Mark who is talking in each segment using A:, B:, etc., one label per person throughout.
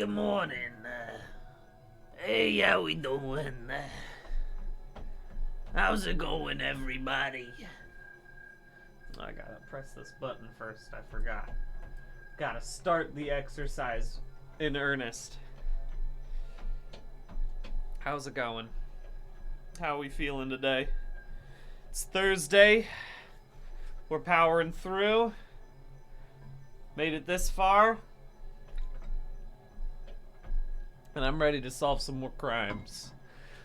A: good morning. Hey, how we doing? How's it going, everybody?
B: I gotta press this button first. I forgot. Gotta start the exercise in earnest. How's it going? How are we feeling today? It's Thursday. We're powering through. Made it this far. And I'm ready to solve some more crimes.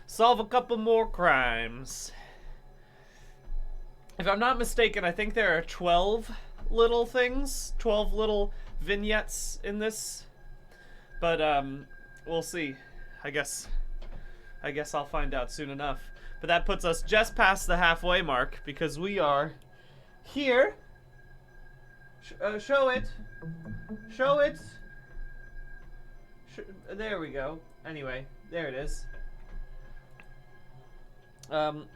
B: Solve a couple more crimes. If I'm not mistaken, I think there are 12 little things, 12 little vignettes in this. But we'll see. I guess I'll find out soon enough. But that puts us just past the halfway mark because we are here. Show it. Show it. There we go. Anyway, there it is. Nope,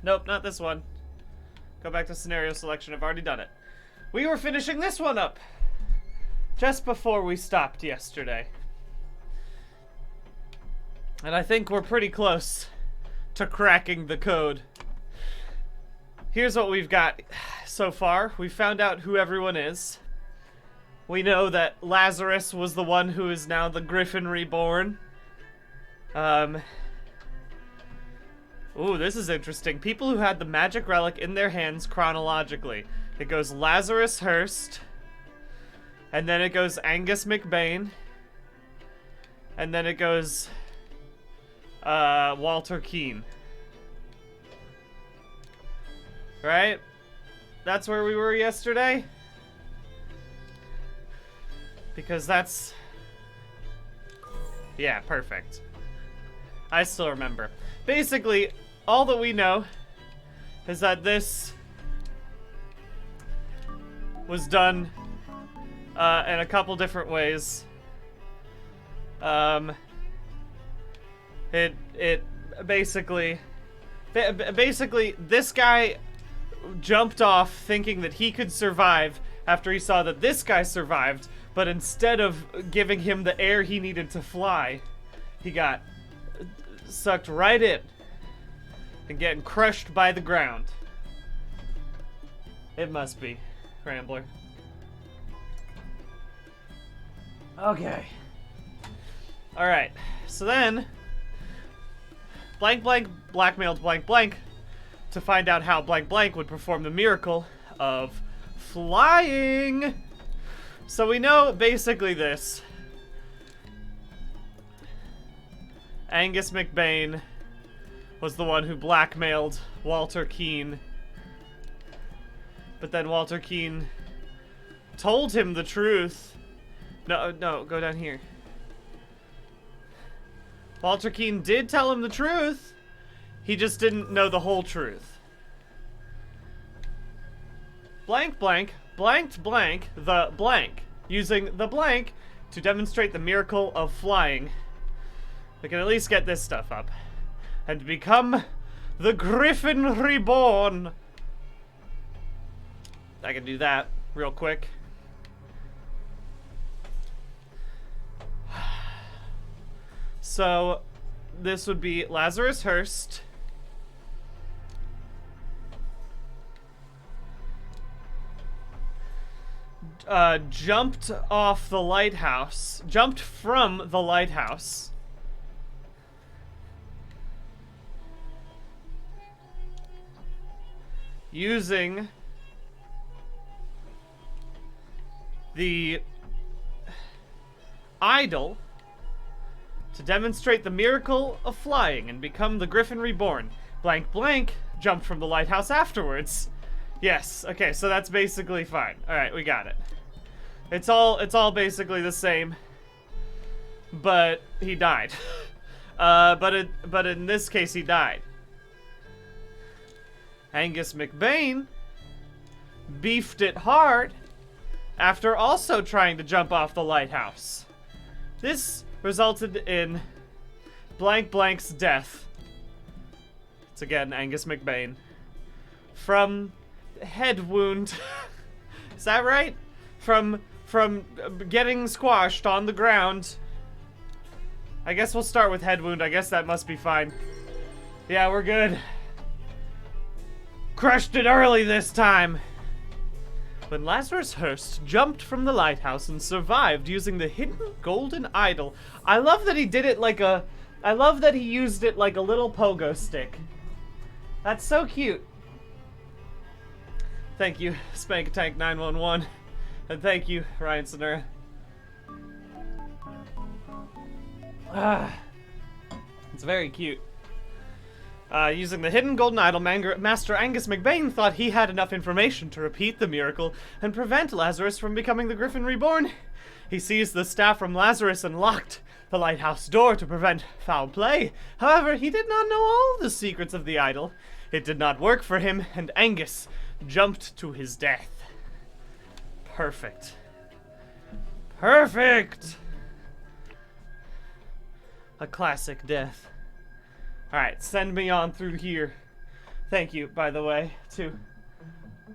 B: not this one. Go back to scenario selection. I've already done it. We were finishing this one up just before we stopped yesterday. And I think we're pretty close to cracking the code. Here's what we've got so far. We found out who everyone is. We know that Lazarus was the one who is now the Griffin Reborn. Ooh, this is interesting. People who had the magic relic in their hands chronologically. It goes Lazarus Hearst. And then it goes Angus McBain. And then it goes Walter Keane. Right? That's where we were yesterday? Because that's... Yeah, perfect. I still remember. Basically, all that we know is that this was done in a couple different ways. It basically this guy jumped off thinking that he could survive after he saw that this guy survived, but instead of giving him the air he needed to fly, he got sucked right in and getting crushed by the ground. It must be, Rambler. Okay. Alright, so then blank blank blackmailed blank blank to find out how blank blank would perform the miracle of flying. So we know basically this. Angus McBain was the one who blackmailed Walter Keane. But then Walter Keane told him the truth. No, go down here. Walter Keane did tell him the truth. He just didn't know the whole truth. Blank blank blanked blank the blank, using the blank to demonstrate the miracle of flying. We can at least get this stuff up. And become the Griffin Reborn. I can do that real quick. So, this would be Lazarus Hearst. Jumped off the lighthouse. Jumped from the lighthouse. Using the idol to demonstrate the miracle of flying and become the Griffin Reborn. Blank blank jumped from the lighthouse afterwards. Yes, okay, so that's basically fine. Alright, we got it. It's all basically the same. But he died. But in this case he died. Angus McBain beefed it hard after also trying to jump off the lighthouse. This resulted in blank blank's death. It's again Angus McBain. From head wound. Is that right? From getting squashed on the ground I guess we'll start with head wound. I guess that must be fine. Yeah, we're good. Crushed it early this time. When Lazarus Hearst jumped from the lighthouse and survived using the hidden golden idol. I love that he did it like a... I love that he used it like a little pogo stick. That's so cute. Thank you, Spank Tank 911. And thank you, Ryan Sonura. It's very cute. Using the hidden golden idol, Master Angus McBain thought he had enough information to repeat the miracle and prevent Lazarus from becoming the Griffin Reborn. He seized the staff from Lazarus and locked the lighthouse door to prevent foul play. However, he did not know all the secrets of the idol. It did not work for him, and Angus jumped to his death. Perfect. Perfect! A classic death. Alright, send me on through here. Thank you, by the way, to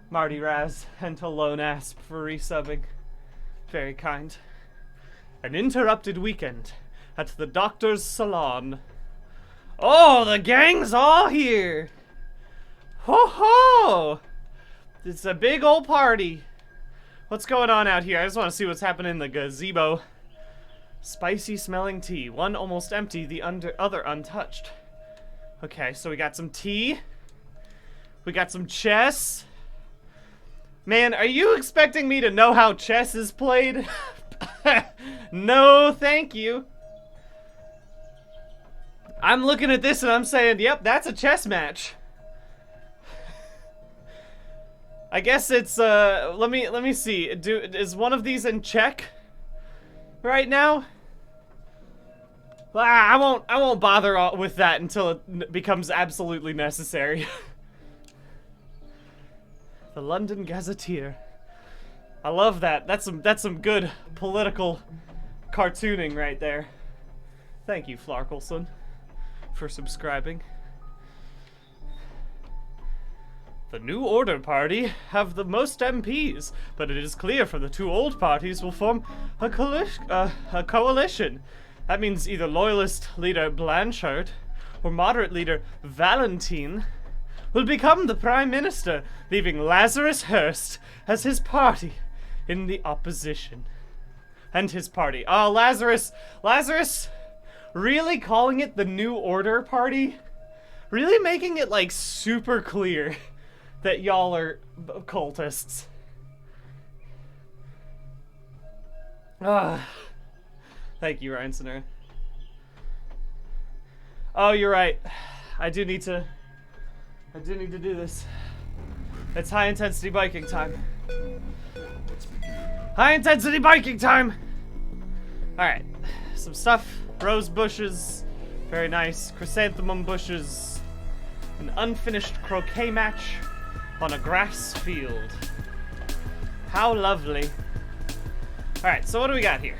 B: Marty Raz and to Lone Asp for resubbing. Very kind. An interrupted weekend at the doctor's salon. Oh, the gang's all here! Ho ho! It's a big old party. What's going on out here? I just want to see what's happening in the gazebo. Spicy smelling tea. One almost empty, the other untouched. Okay, so we got some tea. We got some chess. Man, are you expecting me to know how chess is played? No, thank you. I'm looking at this and I'm saying, yep, that's a chess match. I guess it's, let me see. Is one of these in check right now? I won't bother with that until it becomes absolutely necessary. The London Gazetteer. I love that. That's some good political cartooning right there. Thank you, Flarkelson, for subscribing. The New Order Party have the most MPs, but it is clear from the two old parties will form a coalition. That means either loyalist leader Blanchard or moderate leader Valentine will become the prime minister, leaving Lazarus Hearst as his party in the opposition. And his party. Oh, Lazarus, really calling it the New Order Party? Really making it, like, super clear that y'all are cultists. Thank you, Ryan Sonura. Oh, you're right. I do need to do this. It's high intensity biking time. High intensity biking time! Alright. Some stuff. Rose bushes. Very nice. Chrysanthemum bushes. An unfinished croquet match on a grass field. How lovely. Alright, so what do we got here?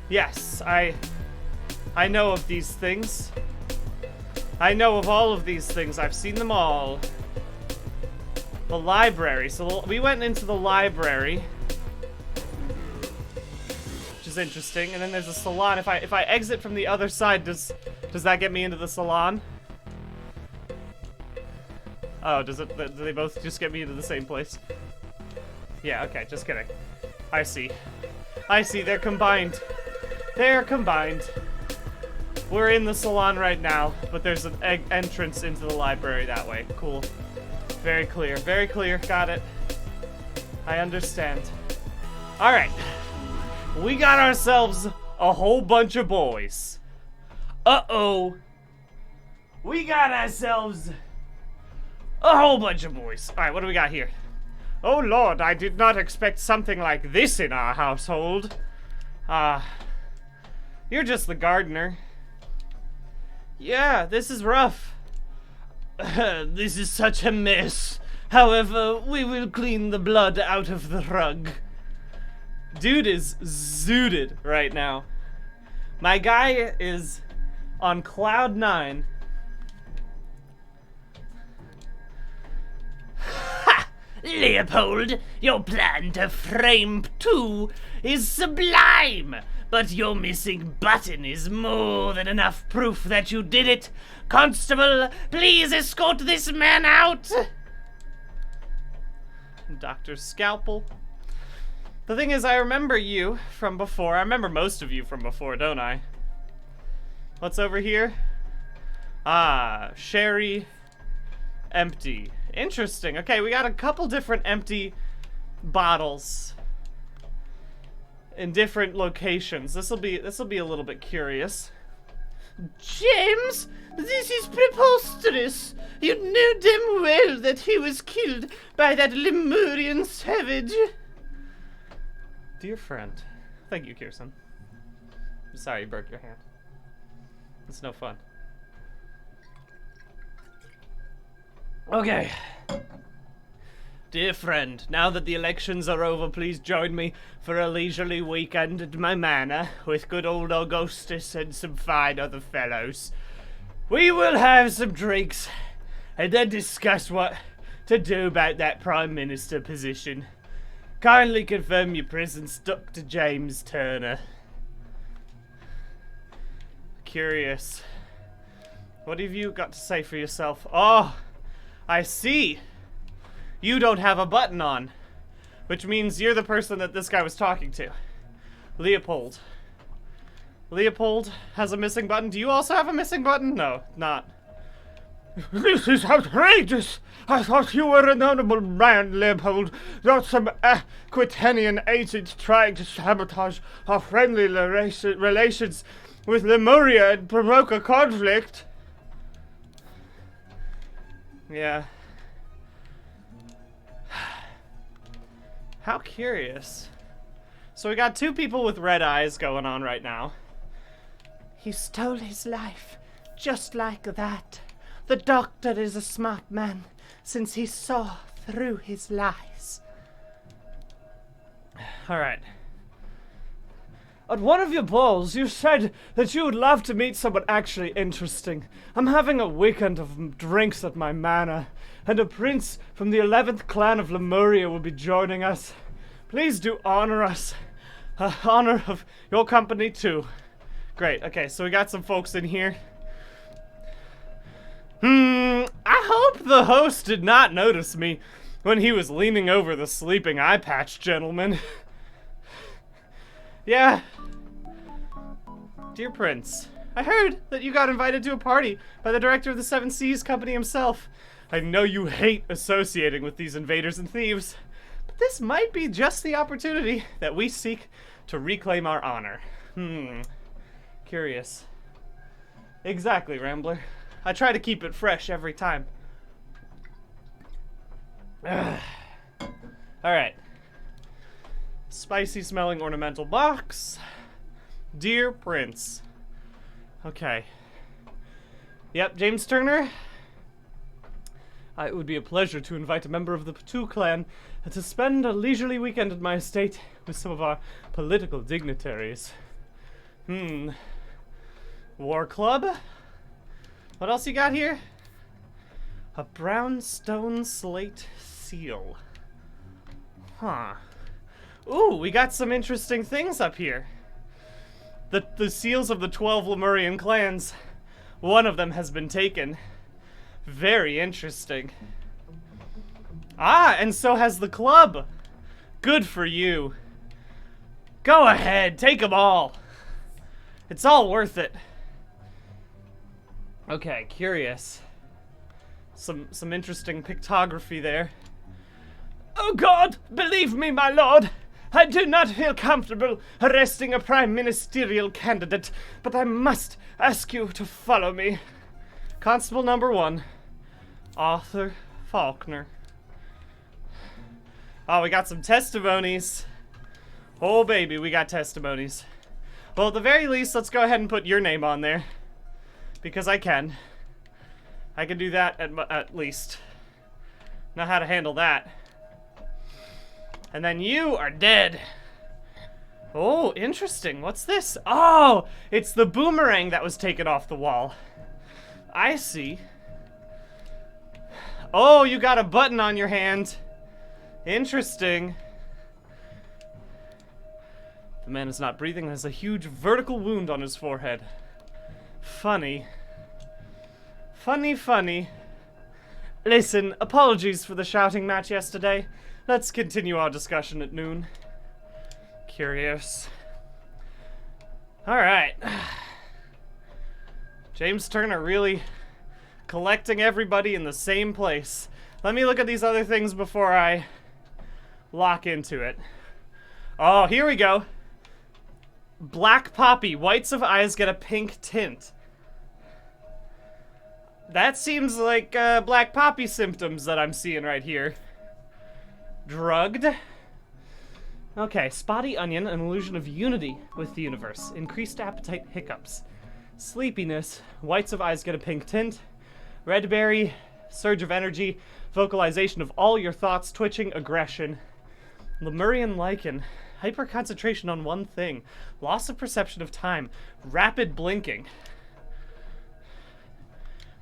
B: Yes, I know of these things. I know of all of these things. I've seen them all. The library. So we went into the library, which is interesting. And then there's a salon. If I exit from the other side, does that get me into the salon? Oh, do they both just get me into the same place? Yeah, okay, just kidding. I see, they're combined. They're combined. We're in the salon right now, but there's an entrance into the library that way. Cool. Very clear, got it. I understand. Alright. We got ourselves a whole bunch of boys. Uh-oh. We got ourselves a whole bunch of boys. Alright, what do we got here? Oh lord, I did not expect something like this in our household. You're just the gardener. Yeah, this is rough. This is such a mess. However, we will clean the blood out of the rug. Dude is zooted right now. My guy is on cloud 9.
A: Ha! Leopold, your plan to frame 2 is sublime. But your missing button is more than enough proof that you did it. Constable, please escort this man out.
B: Dr. Scalpel. The thing is, I remember you from before. I remember most of you from before, don't I? What's over here? Ah, sherry. Empty. Interesting. Okay, we got a couple different empty bottles in different locations. This'll be a little bit curious.
A: James, this is preposterous. You knew damn well that he was killed by that Lemurian savage.
B: Dear friend. Thank you, Kirsten. I'm sorry you broke your hand. It's no fun. Okay. Dear friend, now that the elections are over, please join me for a leisurely weekend at my manor with good old Augustus and some fine other fellows. We will have some drinks and then discuss what to do about that Prime Minister position. Kindly confirm your presence, Dr. James Turner. Curious. What have you got to say for yourself? Oh, I see. You don't have a button on, which means you're the person that this guy was talking to. Leopold. Leopold has a missing button. Do you also have a missing button? No, not.
C: This is outrageous! I thought you were an honorable man, Leopold, not some Aquitanian agent trying to sabotage our friendly relations with Lemuria and provoke a conflict.
B: Yeah. How curious. So we got two people with red eyes going on right now.
A: He stole his life, just like that. The doctor is a smart man, since he saw through his lies.
B: Alright.
C: At one of your balls, you said that you would love to meet someone actually interesting. I'm having a weekend of drinks at my manor, and a prince from the 11th clan of Lemuria will be joining us. Please do honor us. Honor of your company, too.
B: Great, okay, so we got some folks in here. I hope the host did not notice me when he was leaning over the sleeping eye patch gentleman. Yeah. Dear Prince, I heard that you got invited to a party by the director of the Seven Seas Company himself. I know you hate associating with these invaders and thieves, but this might be just the opportunity that we seek to reclaim our honor. Curious. Exactly, Rambler. I try to keep it fresh every time. Alright. Spicy smelling ornamental box. Dear Prince. Okay. Yep, James Turner. It would be a pleasure to invite a member of the Patu clan to spend a leisurely weekend at my estate with some of our political dignitaries. War Club? What else you got here? A brown stone slate seal. Huh. Ooh, we got some interesting things up here. The seals of the 12 Lemurian clans. One of them has been taken. Very interesting. Ah, and so has the club. Good for you. Go ahead, take them all. It's all worth it. Okay, curious. Some interesting pictography there.
C: Oh God, believe me, my lord, I do not feel comfortable arresting a prime ministerial candidate, but I must ask you to follow me.
B: Constable number 1, Arthur Faulkner. Oh, we got some testimonies. Oh, baby, we got testimonies. Well, at the very least, let's go ahead and put your name on there. Because I can. I can do that at least. Know how to handle that. And then you are dead. Oh, interesting. What's this? Oh, it's the boomerang that was taken off the wall. I see. Oh, you got a button on your hand. Interesting. The man is not breathing and has a huge vertical wound on his forehead. Funny. Funny, funny. Listen, apologies for the shouting match yesterday. Let's continue our discussion at noon. Curious. Alright. James Turner really collecting everybody in the same place. Let me look at these other things before I lock into it. Oh, here we go. Black poppy. Whites of eyes get a pink tint. That seems like black poppy symptoms that I'm seeing right here. Drugged. Okay, spotty onion, an illusion of unity with the universe. Increased appetite, hiccups. Sleepiness, whites of eyes get a pink tint. Red berry, surge of energy, vocalization of all your thoughts, twitching, aggression. Lemurian lichen, hyperconcentration on one thing. Loss of perception of time, rapid blinking.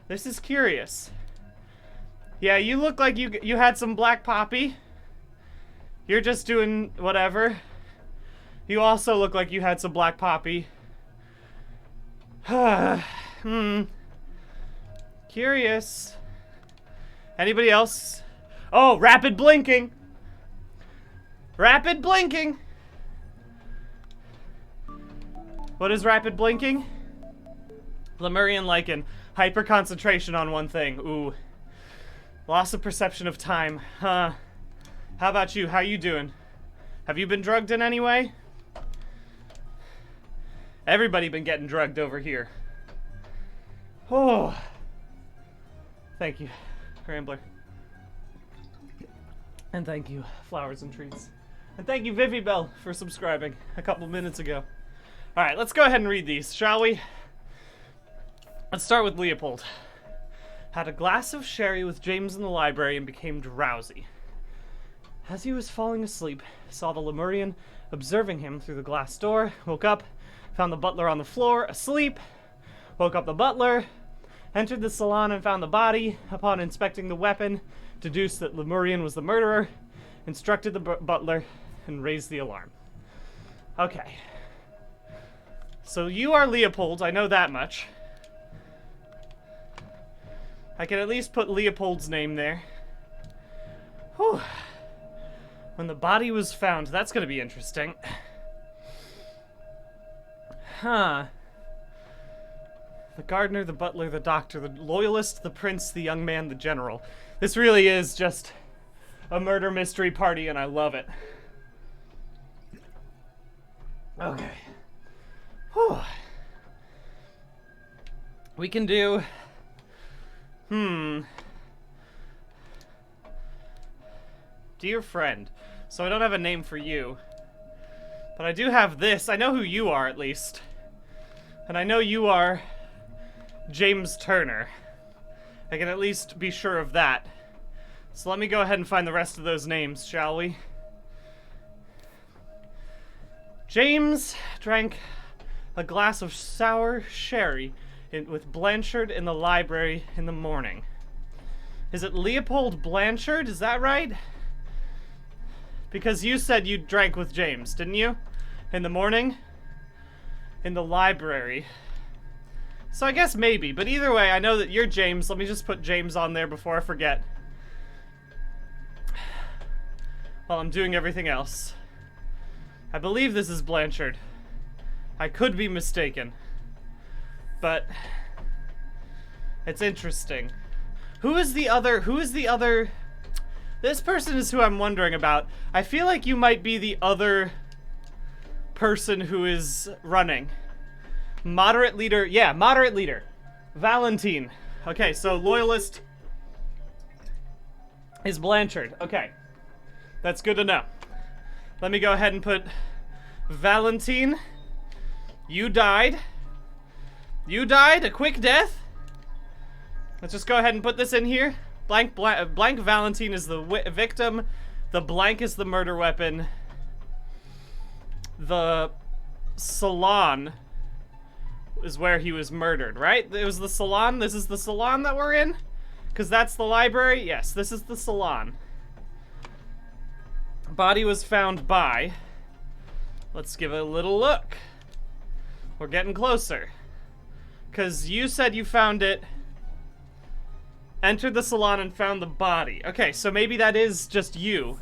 B: This is curious. Yeah, you look like you had some black poppy. You're just doing whatever. You also look like you had some black poppy. Curious. Anybody else? Oh, rapid blinking. Rapid blinking. What is rapid blinking? Lemurian lichen. Hyper concentration on one thing. Ooh. Loss of perception of time. Huh. How about you? How you doing? Have you been drugged in any way? Everybody been getting drugged over here. Oh. Thank you, Rambler. And thank you, Flowers and Trees. And thank you, Vivi Bell, for subscribing a couple minutes ago. Alright, let's go ahead and read these, shall we? Let's start with Leopold. Had a glass of sherry with James in the library and became drowsy. As he was falling asleep, saw the Lemurian observing him through the glass door, woke up, found the butler on the floor, asleep, woke up the butler, entered the salon and found the body. Upon inspecting the weapon, deduced that Lemurian was the murderer, instructed the butler, and raised the alarm. Okay. So you are Leopold, I know that much. I can at least put Leopold's name there. Whew. When the body was found, that's gonna be interesting. Huh. The gardener, the butler, the doctor, the loyalist, the prince, the young man, the general. This really is just a murder mystery party, and I love it. Okay. Whew. We can do... Dear friend. So I don't have a name for you. But I do have this. I know who you are, at least. And I know you are James Turner. I can at least be sure of that. So let me go ahead and find the rest of those names, shall we? James drank a glass of sour sherry with Blanchard in the library in the morning. Is it Leopold Blanchard? Is that right? Because you said you drank with James, didn't you? In the morning? In the library. So I guess maybe, but either way, I know that you're James. Let me just put James on there before I forget. While I'm doing everything else. I believe this is Blanchard. I could be mistaken. But it's interesting. Who is the other? This person is who I'm wondering about. I feel like you might be the other person who is running. Moderate leader. Yeah, moderate leader. Valentine. Okay, so loyalist is Blanchard. Okay. That's good to know. Let me go ahead and put Valentine. You died. You died a quick death. Let's just go ahead and put this in here. Blank Valentine is the victim. The blank is the murder weapon. The salon is where he was murdered, right? It was the salon. This is the salon that we're in? Because that's the library? Yes, this is the salon. Body was found by Let's give it a little look. We're getting closer. Because you said you found it. Entered the salon and found the body. Okay, so maybe that is just you.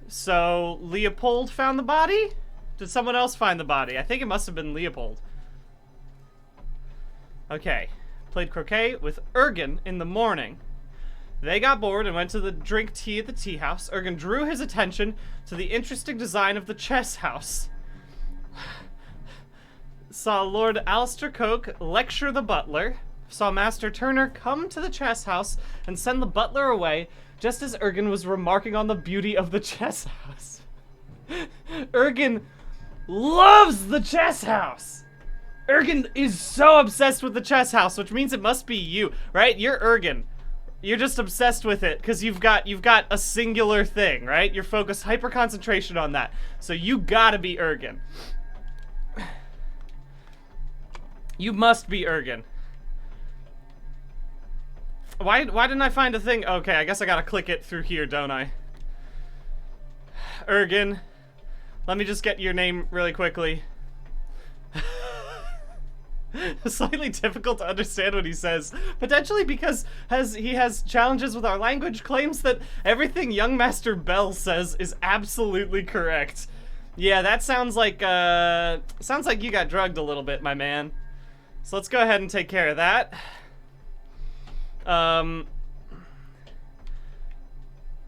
B: So, Leopold found the body? Did someone else find the body? I think it must have been Leopold. Okay. Played croquet with Ergen in the morning. They got bored and went to drink tea at the tea house. Ergen drew his attention to the interesting design of the chess house. Saw Lord Alistair Coke lecture the butler. Saw Master Turner come to the chess house and send the butler away just as Ergen was remarking on the beauty of the chess house. Ergen loves the chess house! Ergen is so obsessed with the chess house, which means it must be you, right? You're Ergen. You're just obsessed with it because you've got a singular thing, right? You're focused hyper concentration on that. So you gotta be Ergen. You must be Ergen. Why didn't I find a thing? Okay, I guess I gotta click it through here, don't I? Ergen. Let me just get your name really quickly. Slightly difficult to understand what he says. Potentially because he has challenges with our language, claims that everything young Master Bell says is absolutely correct. Yeah, that sounds like you got drugged a little bit, my man. So let's go ahead and take care of that.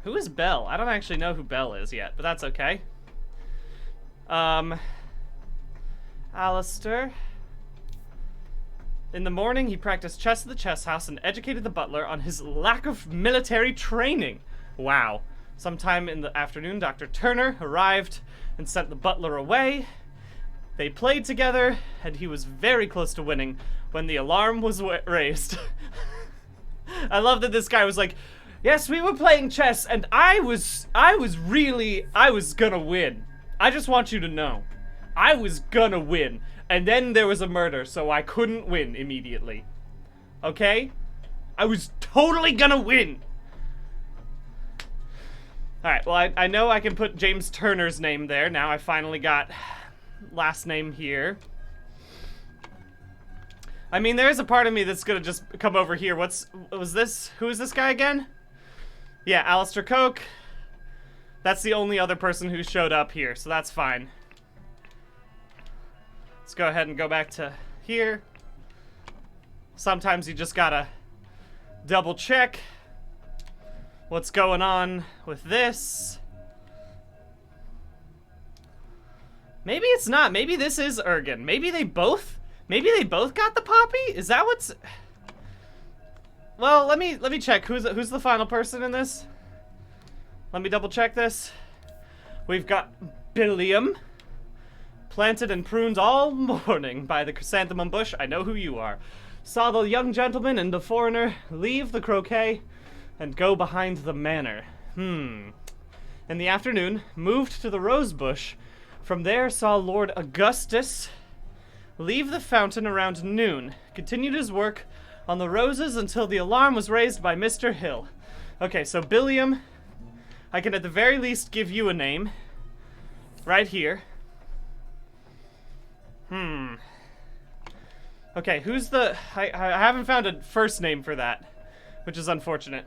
B: Who is Bell? I don't actually know who Bell is yet, but that's okay. Alistair. In the morning, he practiced chess at the chess house and educated the butler on his lack of military training. Wow. Sometime in the afternoon, Dr. Turner arrived and sent the butler away. They played together, and he was very close to winning when the alarm was raised. I love that this guy was like, yes, we were playing chess, and I was gonna win. I just want you to know. I was gonna win. And then there was a murder, so I couldn't win immediately. Okay? I was totally gonna win. Alright, well, I know I can put James Turner's name there. Now I finally got last name here. I mean, there's a part of me that's gonna just come over here. Who is this guy again? Yeah, Alistair Coke. That's the only other person who showed up here, so that's fine. Let's go ahead and go back to here. Sometimes you just gotta double check what's going on with this. Maybe it's not. Maybe this is Ergen. Maybe they both got the poppy? Is that what's... Well, let me check. Who's the final person in this? Let me double check this. We've got Billiam. Planted and pruned all morning by the chrysanthemum bush. I know who you are. Saw the young gentleman and the foreigner leave the croquet and go behind the manor. In the afternoon, moved to the rose bush. From there, saw Lord Augustus leave the fountain around noon. Continued his work on the roses until the alarm was raised by Mr. Hill. Okay, so Billiam, I can at the very least give you a name. Right here. Okay, who's the... I haven't found a first name for that, which is unfortunate.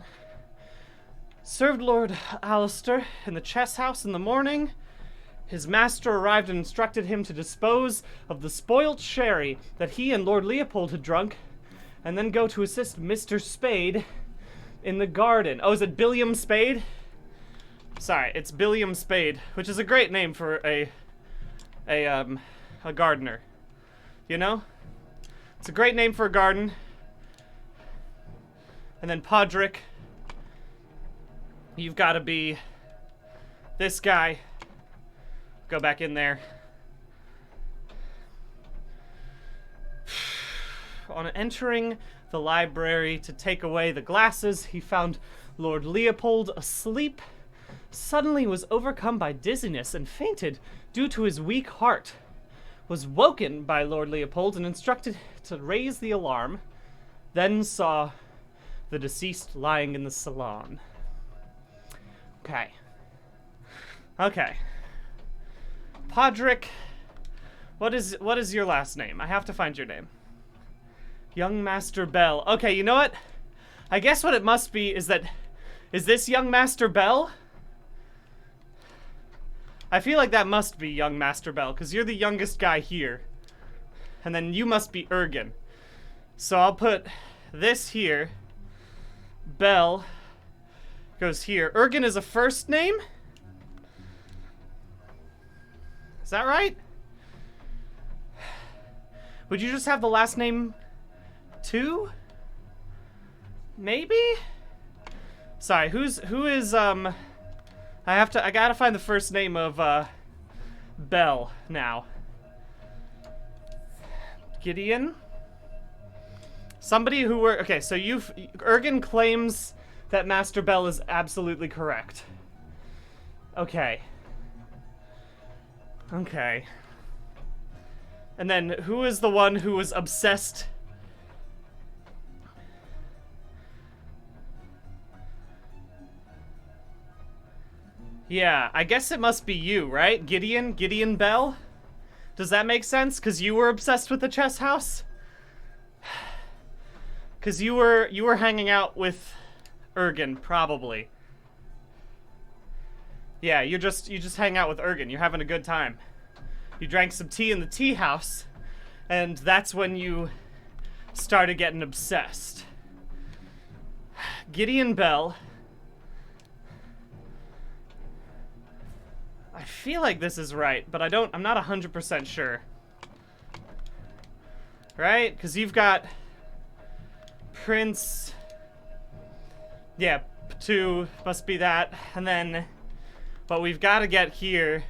B: Served Lord Alistair in the chess house in the morning. His master arrived and instructed him to dispose of the spoilt sherry that he and Lord Leopold had drunk, and then go to assist Mr. Spade in the garden. Oh, is it Billiam Spade? Sorry, it's Billiam Spade, which is a great name for a gardener. You know? It's a great name for a garden. And then Podrick. You've got to be this guy. Go back in there. On entering the library to take away the glasses, he found Lord Leopold asleep. Suddenly was overcome by dizziness and fainted due to his weak heart. Was woken by Lord Leopold and instructed to raise the alarm. Then saw the deceased lying in the salon. Okay. Okay. Podrick. What is your last name? I have to find your name. Young Master Bell. Okay, you know what? I guess what it must be is that... Is this Young Master Bell? I feel like that must be Young Master Bell, because you're the youngest guy here. And then you must be Ergen. So I'll put this here. Bell goes here. Ergen is a first name? Is that right? Would you just have the last name too? Maybe? Sorry, who is I gotta find the first name of Bell now. Gideon? Somebody who were okay, so Ergen claims that Master Bell is absolutely correct. Okay. Okay. And then, who is the one who was obsessed? Yeah, I guess it must be you, right? Gideon Bell? Does that make sense? Because you were obsessed with the chess house? Because you were hanging out with Ergen, probably. Yeah, you just hang out with Ergen. You're having a good time. You drank some tea in the tea house, and that's when you started getting obsessed. Gideon Bell. I feel like this is right, but I'm not 100% sure. Right? Because you've got Prince. Yeah, 2 must be that. And then what we've got to get here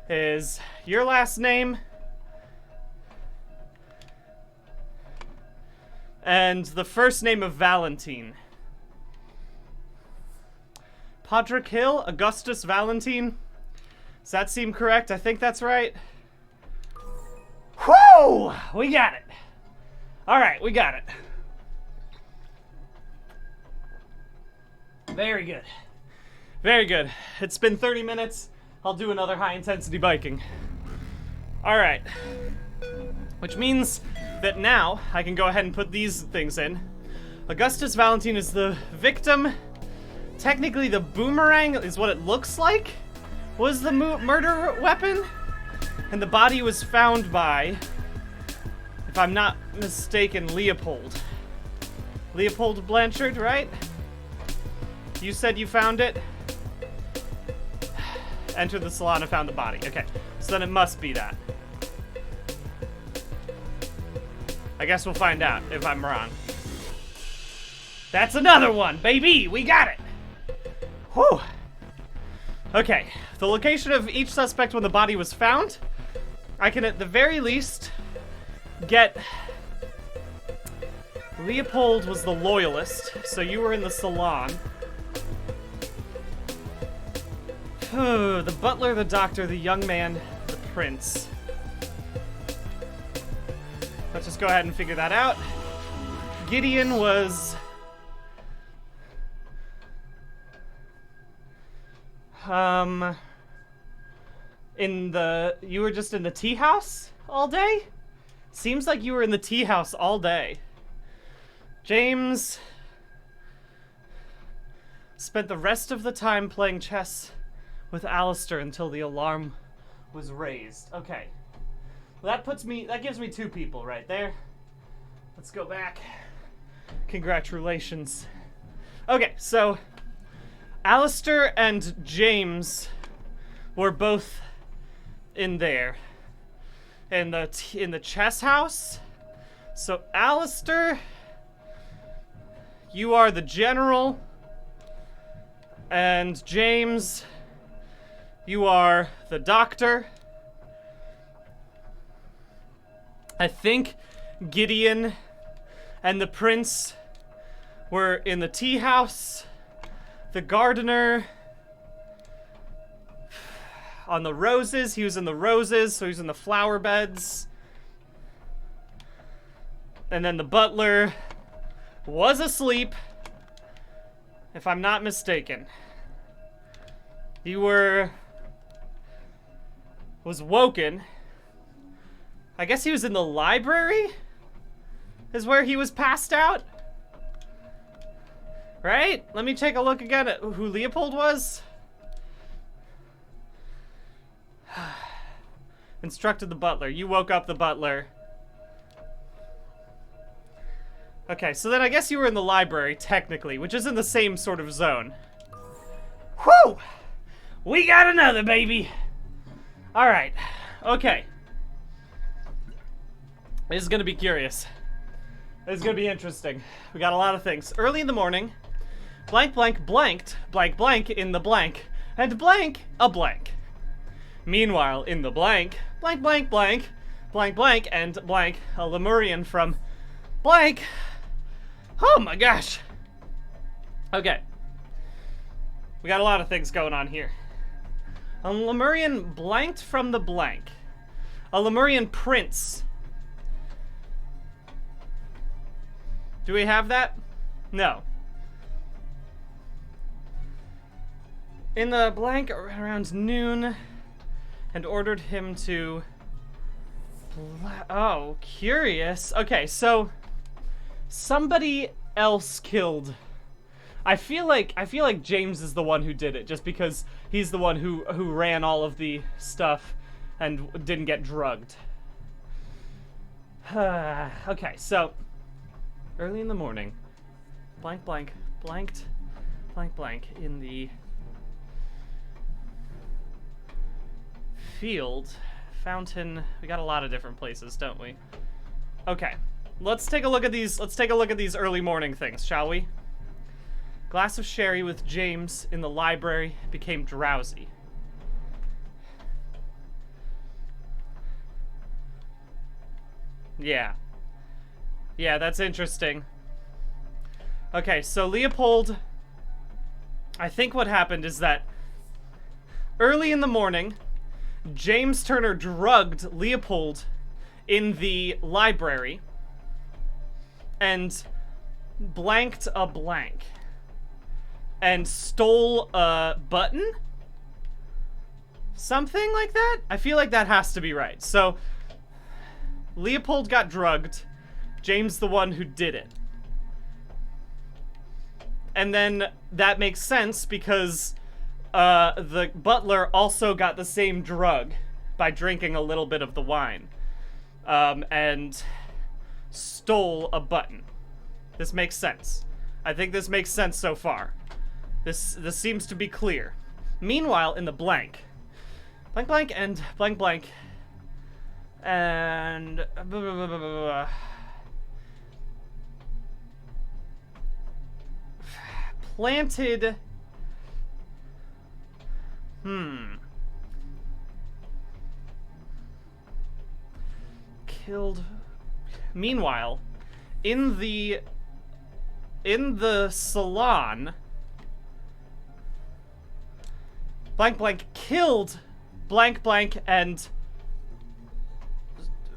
B: is your last name and the first name of Valentine. Podrick Hill, Augustus Valentine. Does that seem correct? I think that's right. Whoa! We got it. All right, we got it. Very good. Very good. It's been 30 minutes. I'll do another high-intensity biking. All right. Which means that now I can go ahead and put these things in. Augustus Valentine is the victim. Technically, the boomerang is what it looks like. Was the murder weapon? And the body was found by, if I'm not mistaken, Leopold. Leopold Blanchard, right? You said you found it? Entered the salon and found the body. Okay, so then it must be that. I guess we'll find out if I'm wrong. That's another one, baby! We got it! Whew! Okay, the location of each suspect when the body was found. I can at the very least get... Leopold was the loyalist, so you were in the salon. The butler, the doctor, the young man, the prince. Let's just go ahead and figure that out. Gideon was... You were just in the tea house all day? Seems like you were in the tea house all day. James spent the rest of the time playing chess with Alistair until the alarm was raised. Okay. Well, that gives me 2 people right there. Let's go back. Congratulations. Okay, so Alistair and James were both in there. In the chess house. So Alistair, you are the general. And James, you are the doctor. I think Gideon and the prince were in the tea house. The gardener on the roses. He was in the roses, so he's in the flower beds. And then the butler was asleep, if I'm not mistaken. was woken. I guess he was in the library? Is where he was passed out? Right? Let me take a look again at who Leopold was. Instructed the butler. You woke up the butler. Okay, so then I guess you were in the library, technically, which is in the same sort of zone. Whew! We got another, baby! Alright. Okay. This is gonna be curious. This is gonna be interesting. We got a lot of things. Early in the morning, blank blank blanked, blank blank in the blank, and blank a blank. Meanwhile, in the blank, blank blank blank, blank blank, and blank a Lemurian from blank. Oh my gosh. Okay. We got a lot of things going on here. A Lemurian blanked from the blank. A Lemurian prince. Do we have that? No. In the blank around noon, and ordered him to... Oh, curious. Okay, so somebody else killed. I feel like James is the one who did it, just because he's the one who ran all of the stuff and didn't get drugged. Okay, so early in the morning, blank blank blanked blank blank in the field, fountain. We got a lot of different places, don't we? Okay, let's take a look at these. Let's take a look at these early morning things, shall we? Glass of sherry with James in the library, became drowsy. Yeah. Yeah, that's interesting. Okay, so Leopold, I think what happened is that early in the morning, James Turner drugged Leopold in the library and blanked a blank and stole a button? Something like that? I feel like that has to be right. So, Leopold got drugged. James the one who did it. And then that makes sense because the butler also got the same drug by drinking a little bit of the wine. And stole a button. This makes sense. I think this makes sense so far. This seems to be clear. Meanwhile, in the blank, blank blank and blank blank, and planted. Killed. Meanwhile, in the salon, blank blank killed blank blank and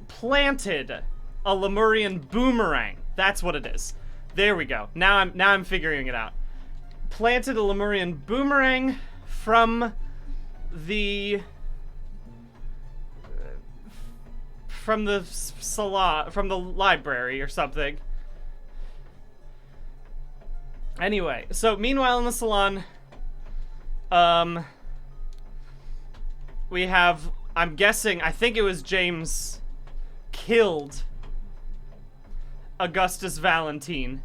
B: planted a Lemurian boomerang. That's what it is. There we go. Now I'm figuring it out. Planted a Lemurian boomerang from the salon, from the library or something. Anyway, so meanwhile in the salon, we have, I'm guessing, I think it was James killed Augustus Valentine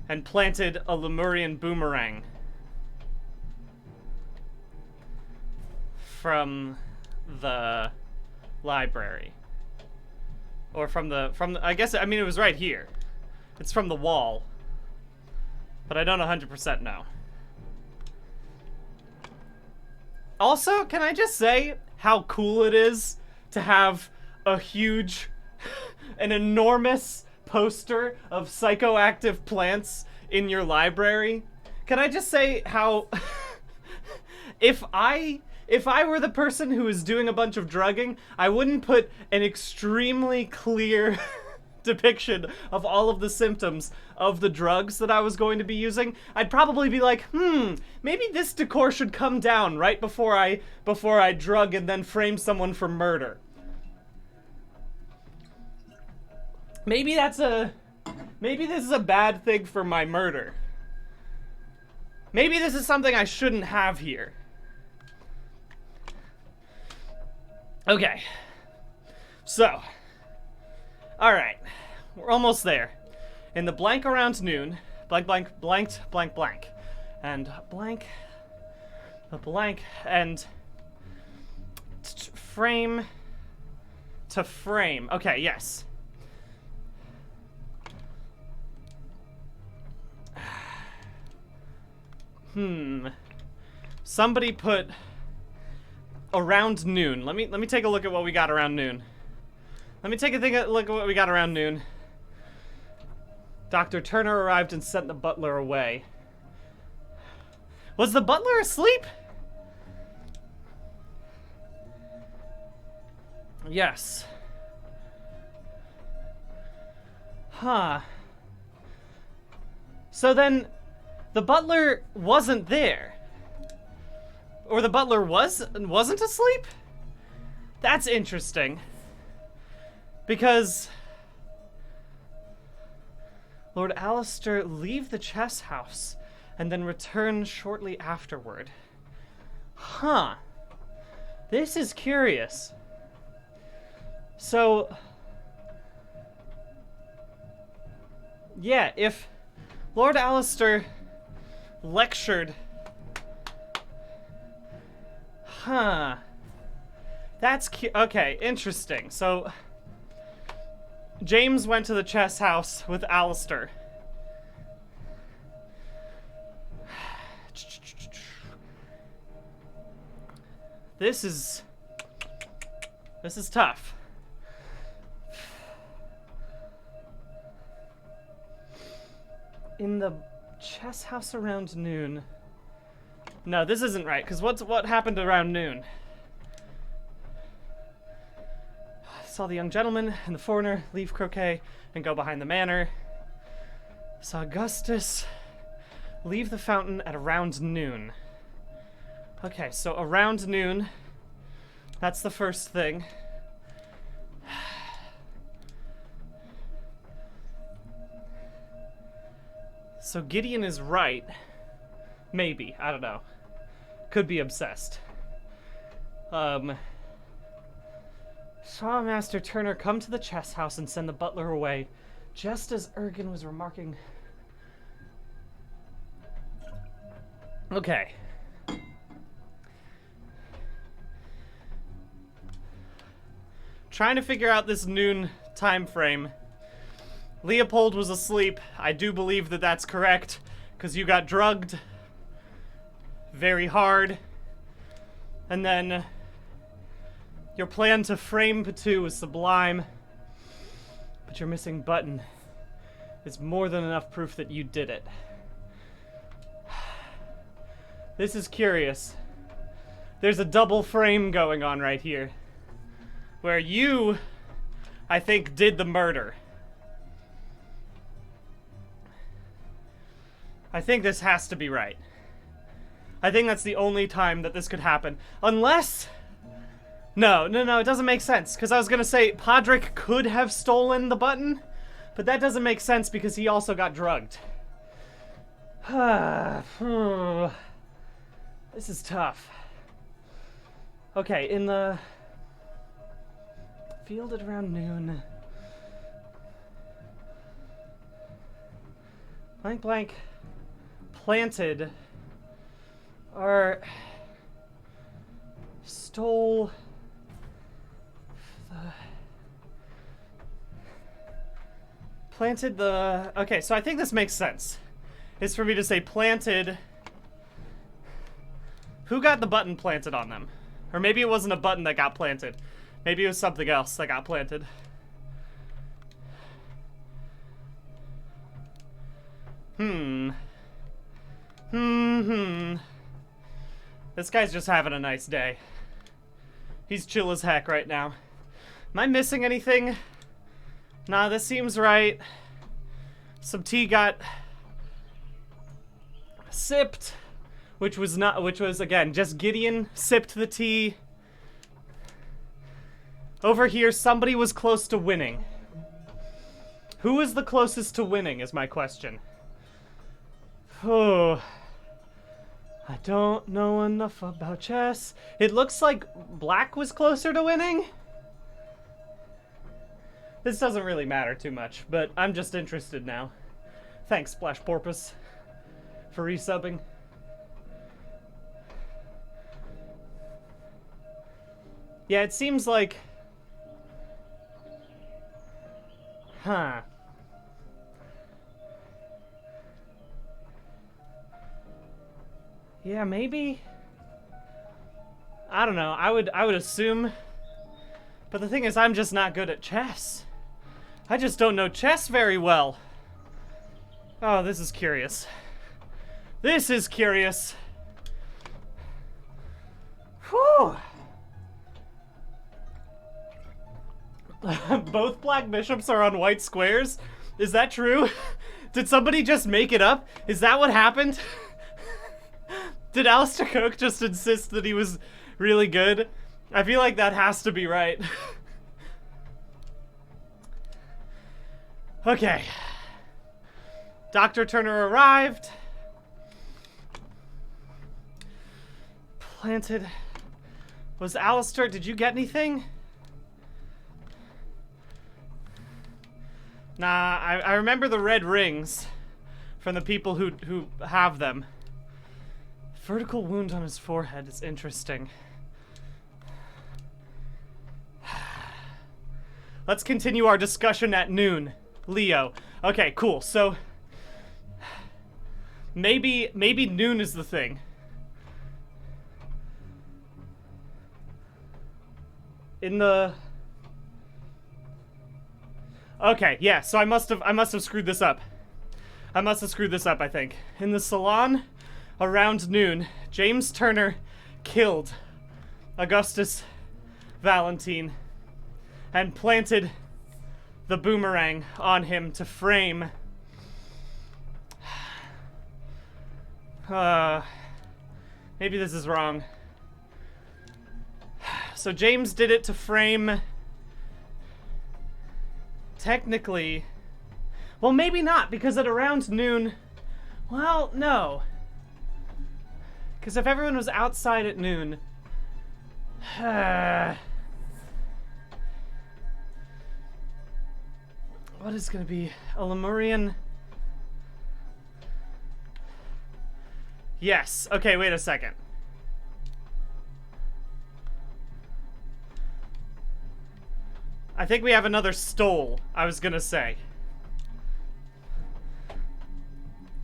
B: and planted a Lemurian boomerang from the library. Or from the, I guess, I mean, it was right here. It's from the wall. But I don't 100% know. Also, can I just say how cool it is to have a huge, an enormous poster of psychoactive plants in your library? Can I just say how, if I were the person who was doing a bunch of drugging, I wouldn't put an extremely clear depiction of all of the symptoms of the drugs that I was going to be using, I'd probably be like, maybe this decor should come down right before I drug and then frame someone for murder. Maybe this is a bad thing for my murder. Maybe this is something I shouldn't have here. Okay. So. Alright. We're almost there. In the blank around noon, blank, blanked, blank. And blank, a blank, and frame to frame. Okay, yes. Somebody put around noon. Let me take a look at what we got around noon. Let me take a look at what we got around noon. Dr. Turner arrived and sent the butler away. Was the butler asleep? Yes. Huh. So then the butler wasn't there. Or the butler wasn't asleep? That's interesting. Because Lord Alistair leave the chess house and then return shortly afterward. Huh. This is curious. So, yeah, if Lord Alistair lectured... Huh. That's okay, interesting. So, James went to the chess house with Alistair. This is tough. In the chess house around noon. No, this isn't right, because what happened around noon? Saw the young gentleman and the foreigner leave croquet and go behind the manor. Saw Augustus leave the fountain at around noon. Okay, so around noon, that's the first thing. So Gideon is right. Maybe, I don't know. Could be obsessed. Saw Master Turner come to the chess house and send the butler away, just as Ergen was remarking. Okay. Trying to figure out this noon time frame. Leopold was asleep. I do believe that that's correct, because you got drugged very hard. And then your plan to frame Patu was sublime, but your missing button is more than enough proof that you did it. This is curious. There's a double frame going on right here, where you, I think, did the murder. I think this has to be right. I think that's the only time that this could happen. Unless... No, it doesn't make sense. Because I was going to say Podrick could have stolen the button, but that doesn't make sense because he also got drugged. This is tough. Okay, in the field at around noon. Blank planted or stole planted the... Okay, so I think this makes sense. It's for me to say planted... Who got the button planted on them? Or maybe it wasn't a button that got planted. Maybe it was something else that got planted. This guy's just having a nice day. He's chill as heck right now. Am I missing anything? Nah, this seems right. Some tea got sipped, which was again just Gideon sipped the tea. Over here, somebody was close to winning. Who is the closest to winning is my question. Oh, I don't know enough about chess. It looks like black was closer to winning. This doesn't really matter too much, but I'm just interested now. Thanks, Splash Porpoise, for resubbing. Yeah, it seems like... Huh. Yeah, maybe... I don't know, I would assume... But the thing is, I'm just not good at chess. I just don't know chess very well. Oh, this is curious. This is curious. Whew. Both black bishops are on white squares? Is that true? Did somebody just make it up? Is that what happened? Did Alistair Coke just insist that he was really good? I feel like that has to be right. Okay. Dr. Turner arrived. Planted. Was Alistair, did you get anything? Nah, I remember the red rings from the people who have them. Vertical wound on his forehead is interesting. Let's continue our discussion at noon. Leo. Okay, cool. So maybe noon is the thing. In the... Okay, yeah, so I must have screwed this up. I think. In the salon around noon, James Turner killed Augustus Valentine and planted the boomerang on him to frame maybe this is wrong. So James did it to frame, technically, well, maybe not, because at around noon, well, no, because if everyone was outside at noon, what is gonna be a Lemurian? Yes. Okay, wait a second. I think we have another stole, I was gonna say.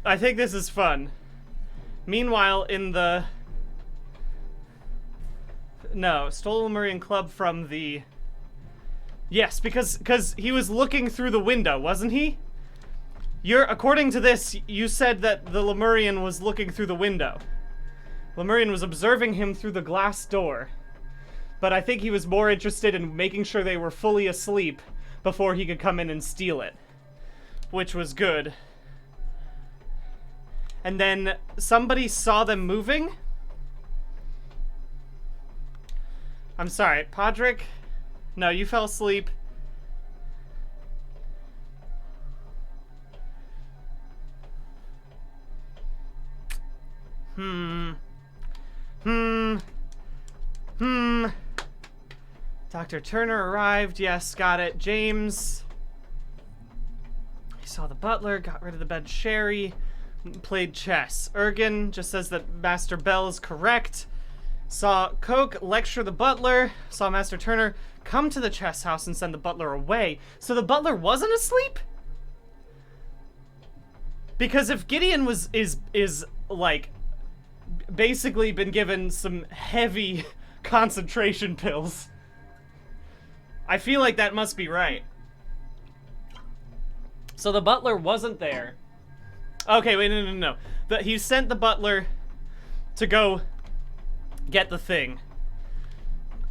B: I think this is fun. Meanwhile, in the... No, stole Lemurian club from the... Yes, because he was looking through the window, wasn't he? According to this, you said that the Lemurian was looking through the window. Lemurian was observing him through the glass door. But I think he was more interested in making sure they were fully asleep before he could come in and steal it. Which was good. And then somebody saw them moving? I'm sorry, Podrick? No, you fell asleep. Dr. Turner arrived. Yes, got it. James. He saw the butler, got rid of the bed sherry, played chess. Ergen just says that Master Bell is correct. Saw Coke lecture the butler. Saw Master Turner come to the chess house and send the butler away. So the butler wasn't asleep? Because if Gideon is like basically been given some heavy concentration pills, I feel like that must be right. So the butler wasn't there. Okay, wait, no. He sent the butler to go get the thing.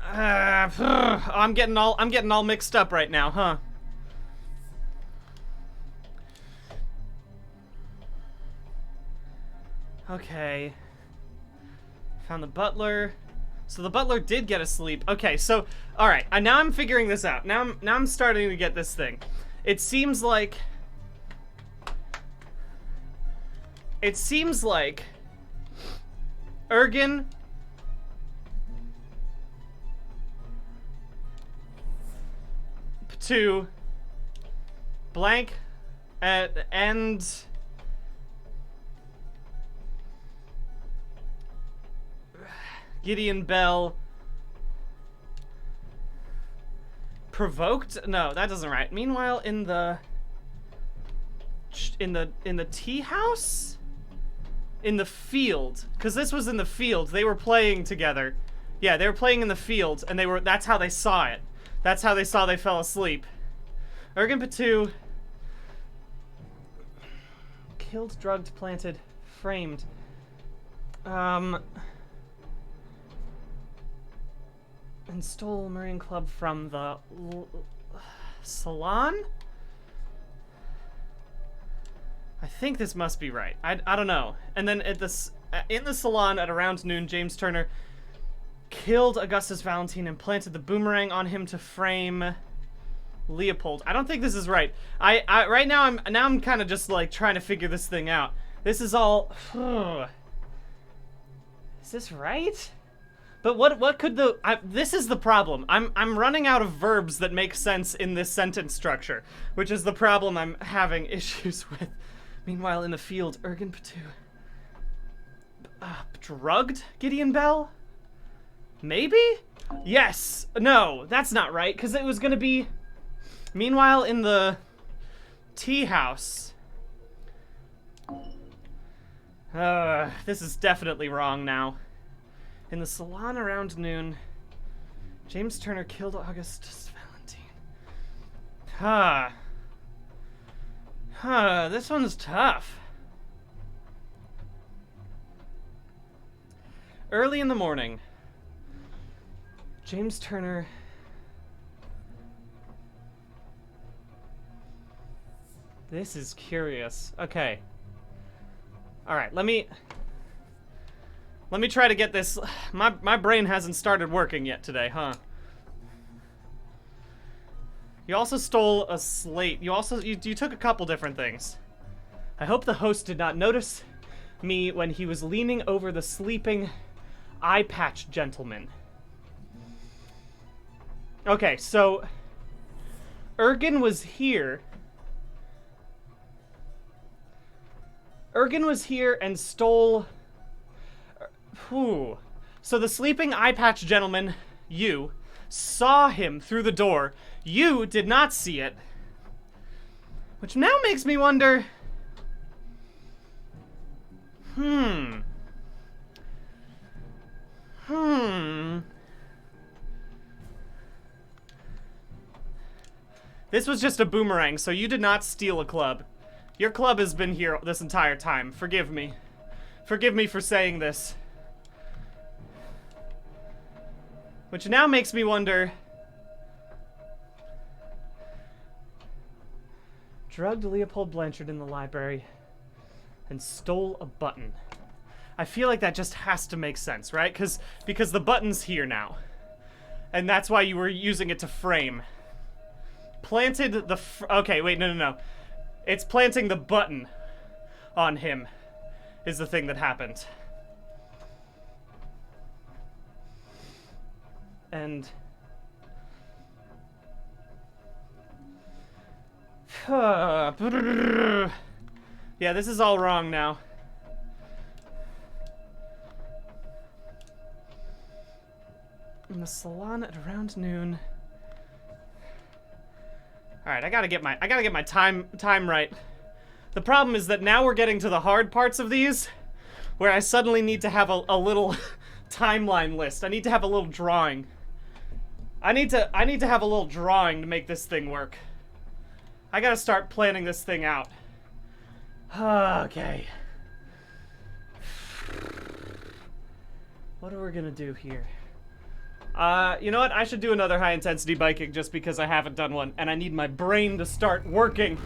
B: I'm getting all mixed up right now, huh? Okay. Found the butler. So the butler did get asleep. Okay, so all right. Now I'm figuring this out. Now I'm starting to get this thing. It seems like Ergen to blank and Gideon Bell provoked? No, that doesn't right. Meanwhile, in the tea house? In the field. Because this was in the field. They were playing together. Yeah, they were playing in the field, and that's how they saw it. That's how they saw they fell asleep. Ergen Patu killed, drugged, planted, framed. And stole Marine Club from the salon? I think this must be right. I don't know. And then in the salon at around noon, James Turner killed Augustus Valentine and planted the boomerang on him to frame Leopold. I don't think this is right. Right now I'm kind of just like trying to figure this thing out. This is all. Is this right? But what could this is the problem. I'm running out of verbs that make sense in this sentence structure, which is the problem I'm having issues with. Meanwhile, in the field, Ergen Patu drugged Gideon Bell? Maybe? Yes. No, that's not right, because it was going to be... Meanwhile, in the tea house... this is definitely wrong now. In the salon around noon, James Turner killed Augustus Valentine. This one's tough. Early in the morning, James Turner... This is curious. Okay. Alright, let me try to get this... My brain hasn't started working yet today, huh? You also stole a slate. You took a couple different things. I hope the host did not notice me when he was leaning over the sleeping eye patch gentleman. Okay, so Ergen was here. Ergen was here and stole... So the sleeping eye patch gentleman, you, saw him through the door. You did not see it. Which now makes me wonder... This was just a boomerang, so you did not steal a club. Your club has been here this entire time. Forgive me. Forgive me for saying this. Which now makes me wonder... Drugged Leopold Blanchard in the library and stole a button. I feel like that just has to make sense, right? Because the button's here now. And that's why you were using it to frame. Planted the... Okay, wait, no. It's planting the button on him is the thing that happened. And... yeah, this is all wrong now. In the salon at around noon. Alright, I gotta get my time right. The problem is that now we're getting to the hard parts of these, where I suddenly need to have a little timeline list. I need to have a little drawing. I need to have a little drawing to make this thing work. I gotta start planning this thing out. Okay. What are we gonna do here? You know what? I should do another high-intensity biking just because I haven't done one, and I need my brain to start working.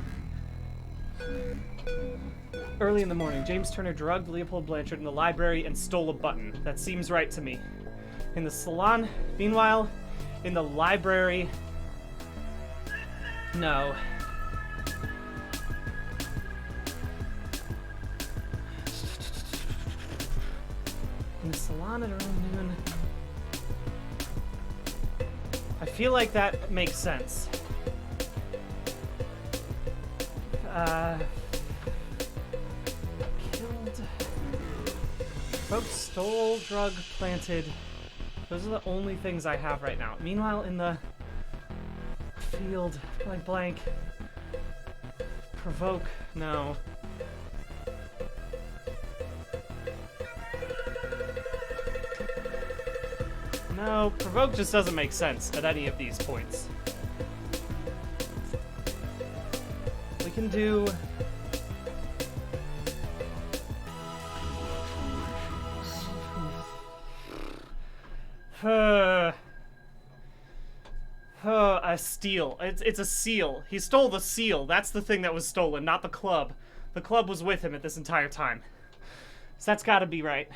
B: Early in the morning, James Turner drugged Leopold Blanchard in the library and stole a button. That seems right to me. In the salon, meanwhile, in the library... No. In the salon at around noon... I feel like that makes sense. Killed... Folks stole, drugged, planted. Those are the only things I have right now. Meanwhile, in the field, blank. Provoke, no. No, provoke just doesn't make sense at any of these points. We can do... a steal. It's a seal. He stole the seal. That's the thing that was stolen, not the club. The club was with him at this entire time. So that's gotta be right.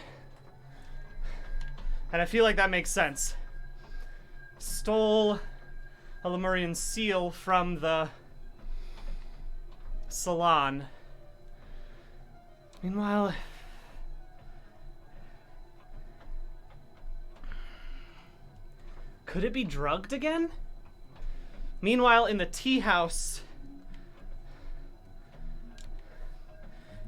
B: And I feel like that makes sense. Stole a Lemurian seal from the salon. Meanwhile... Could it be drugged again? Meanwhile, in the tea house...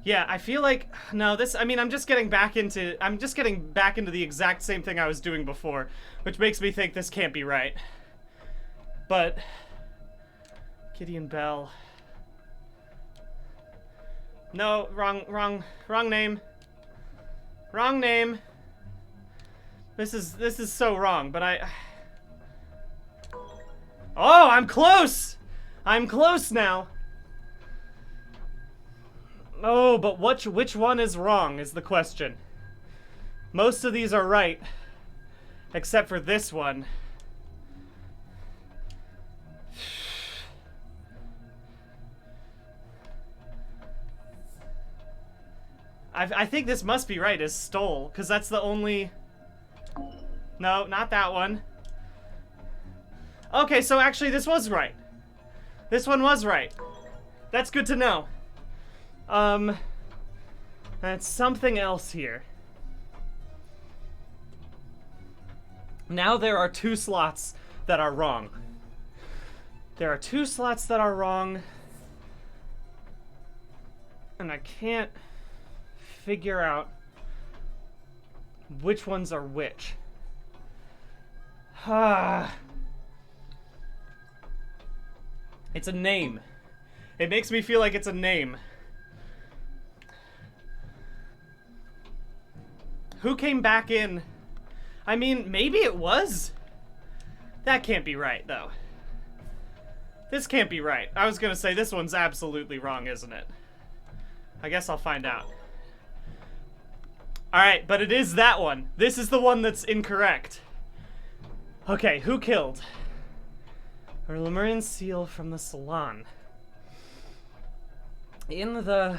B: Yeah, I feel like... No, this... I mean, I'm just getting back into the exact same thing I was doing before, which makes me think this can't be right. But... Gideon Bell... No, wrong name. Wrong name. This is so wrong, but I... Oh, I'm close! I'm close now! Oh, but which one is wrong is the question. Most of these are right, except for this one. I think this must be right, is stole, because that's the only... No, not that one. Okay, so actually this was right. This one was right. That's good to know. That's something else here. Now there are 2 slots that are wrong. There are 2 slots that are wrong. And I can't figure out which ones are which. It's a name. It makes me feel like it's a name. Who came back in? I mean, maybe it was? That can't be right, though. This can't be right. I was gonna say this one's absolutely wrong, isn't it? I guess I'll find out. Alright, but it is that one. This is the one that's incorrect. Okay, who killed? A Lemurian seal from the salon. In the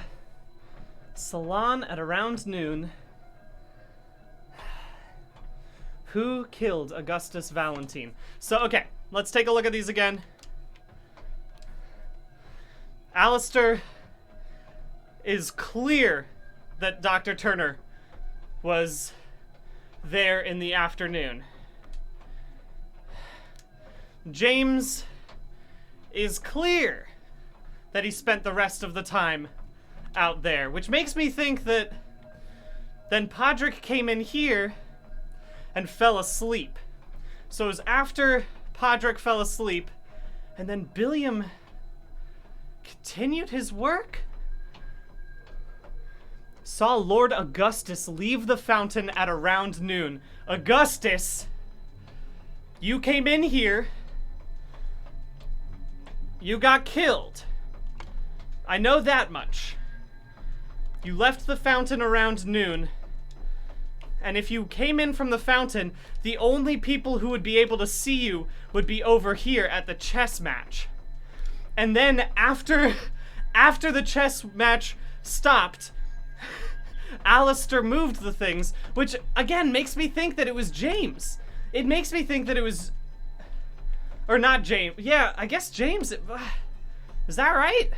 B: salon at around noon, who killed Augustus Valentine? So, okay, let's take a look at these again. Alistair is clear that Dr. Turner was there in the afternoon. James is clear that he spent the rest of the time out there, which makes me think that then Podrick came in here and fell asleep. So it was after Podrick fell asleep, and then Billiam continued his work? Saw Lord Augustus leave the fountain at around noon. Augustus, you came in here. You got killed. I know that much. You left the fountain around noon. And if you came in from the fountain, the only people who would be able to see you would be over here at the chess match. And then after after the chess match stopped, Alistair moved the things, which again makes me think that it was James. It makes me think that it was, or not James. Yeah, I guess James. Is that right?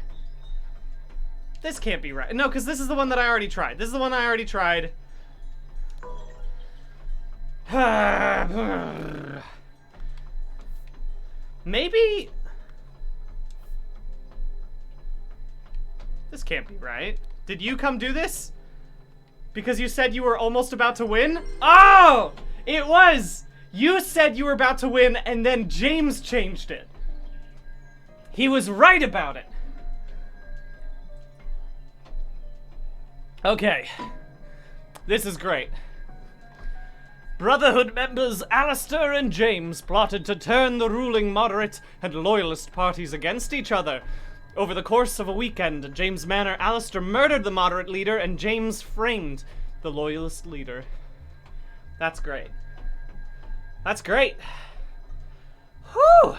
B: This can't be right. No, because this is the one that I already tried. This is the one I already tried. Maybe. This can't be right. Did you come do this? Because you said you were almost about to win? Oh! It was! You said you were about to win, and then James changed it. He was right about it. Okay. This is great. Brotherhood members Alistair and James plotted to turn the ruling moderate and loyalist parties against each other. Over the course of a weekend, at James Manor, Alistair murdered the moderate leader and James framed the loyalist leader. That's great. That's great. Whew!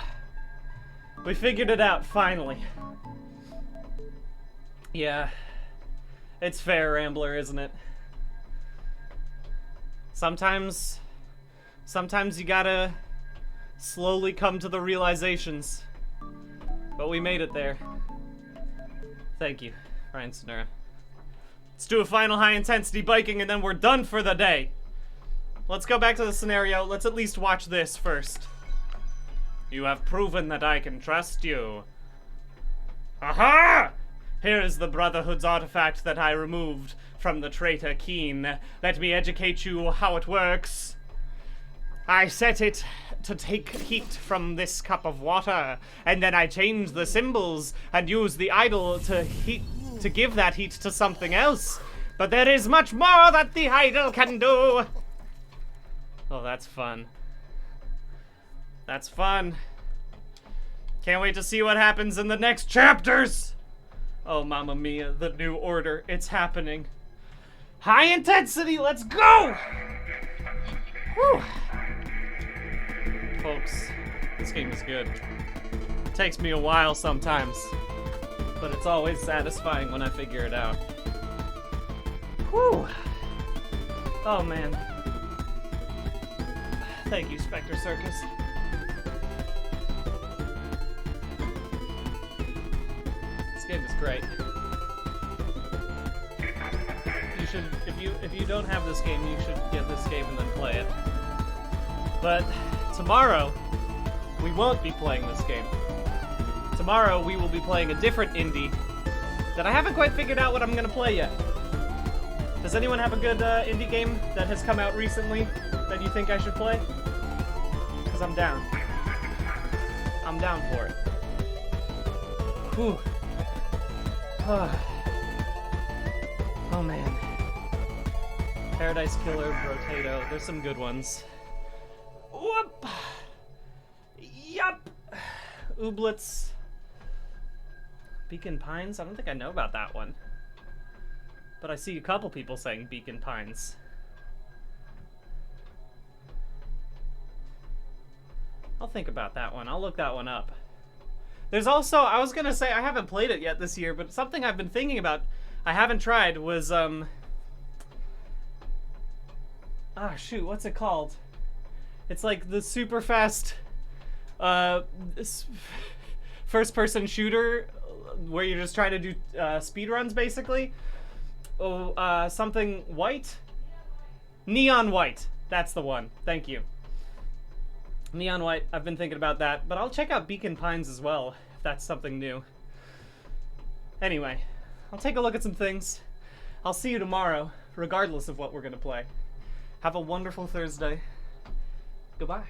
B: We figured it out, finally. Yeah. It's fair, Rambler, isn't it? Sometimes you gotta slowly come to the realizations. But we made it there. Thank you, Ryan Sonura. Let's do a final high-intensity biking and then we're done for the day. Let's go back to the scenario. Let's at least watch this first. You have proven that I can trust you. Aha! Here is the Brotherhood's artifact that I removed from the traitor Keen. Let me educate you how it works. I set it to take heat from this cup of water, and then I change the symbols and use the idol to give that heat to something else. But there is much more that the idol can do. Oh, that's fun. That's fun. Can't wait to see what happens in the next chapters. Oh, Mamma Mia, the new order. It's happening. High intensity, let's go! Whew. Folks, this game is good. It takes me a while sometimes, but it's always satisfying when I figure it out. Whew. Oh, man. Thank you, Spectre Circus. This game is great. You should, if you don't have this game, you should get this game and then play it. But tomorrow, we won't be playing this game. Tomorrow, we will be playing a different indie that I haven't quite figured out what I'm gonna play yet. Does anyone have a good indie game that has come out recently that you think I should play? Because I'm down. I'm down for it. Whew. Oh man. Paradise Killer, Brotato, there's some good ones. Whoop! Yup! Ooblets. Beacon Pines? I don't think I know about that one. But I see a couple people saying Beacon Pines. I'll think about that one. I'll look that one up. There's also, I was gonna say, I haven't played it yet this year, but something I've been thinking about, I haven't tried, was, shoot, what's it called? It's like the super fast, first-person shooter, where you're just trying to do, speed runs, basically. Oh, something white? Neon White. That's the one. Thank you. Neon White. I've been thinking about that, but I'll check out Beacon Pines as well, if that's something new. Anyway, I'll take a look at some things. I'll see you tomorrow, regardless of what we're gonna play. Have a wonderful Thursday. Goodbye.